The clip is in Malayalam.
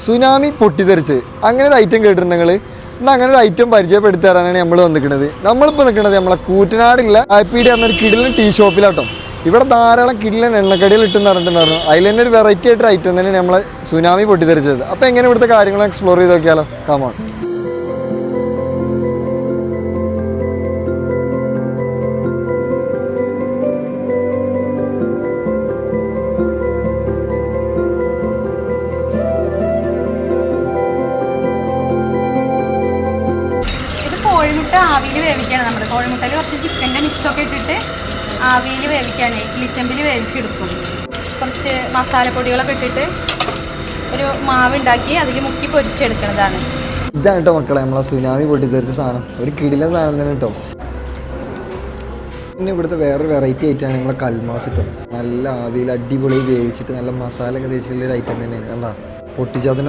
സുനാമി പൊട്ടിത്തെറിച്ച് അങ്ങനെ ഒരു ഐറ്റം കേട്ടിട്ടുണ്ടെങ്കിൽ എന്നാൽ അങ്ങനെ ഒരു ഐറ്റം പരിചയപ്പെടുത്തി തരാനാണ് നമ്മൾ വന്നിരിക്കുന്നത്. നമ്മളിപ്പോൾ നിൽക്കുന്നത് നമ്മളെ കൂറ്റനാടുള്ള IPD എന്നൊരു കിടിലൻ ടീ ഷോപ്പിലാട്ടോ. ഇവിടെ ധാരാളം കിടിലൻ എണ്ണക്കടികൾ ഇട്ടെന്ന് പറഞ്ഞിട്ടുണ്ടായിരുന്നു. അതിൽ തന്നെ ഒരു വെറൈറ്റി ആയിട്ടൊരു ഐറ്റം തന്നെ നമ്മളെ സുനാമി പൊട്ടിത്തെറിച്ചത്. അപ്പോൾ എങ്ങനെ ഇവിടുത്തെ കാര്യങ്ങൾ എക്സ്പ്ലോർ ചെയ്ത് നോക്കിയാലോ? കമോൺ. കോഴിമുട്ട ആവിയിൽ വേവിക്കുകയാണ്. നമ്മുടെ കോഴിമുട്ടയിൽ കുറച്ച് ചിക്കൻ്റെ മിക്സൊക്കെ ഇട്ടിട്ട് ആവിയിൽ വേവിക്കുകയാണ്. ഇഡ്ലിച്ചെമ്പിൽ വേവിച്ചെടുക്കും. കുറച്ച് മസാലപ്പൊടികളൊക്കെ ഇട്ടിട്ട് ഒരു മാവ് ഉണ്ടാക്കി അതിൽ മുക്കി പൊരിച്ചെടുക്കുന്നതാണ്. ഇതാണ് കേട്ടോ മക്കളെ നമ്മളെ സുനാമി പൊട്ടിത്തെറിച്ച സാധനം. ഒരു കിടിലൻ സാധനം തന്നെ കേട്ടോ. പിന്നെ ഇവിടുത്തെ വേറൊരു വെറൈറ്റി ആയിട്ടാണ് നമ്മളെ കൽമാസ് കേട്ടോ. നല്ല ആവിയിൽ അടിപൊളി വേവിച്ചിട്ട് നല്ല മസാല ഒക്കെ തേച്ചിട്ടുള്ളൊരു ഐറ്റം തന്നെയാണ്. കണ്ടാ പൊട്ടിച്ചതിന്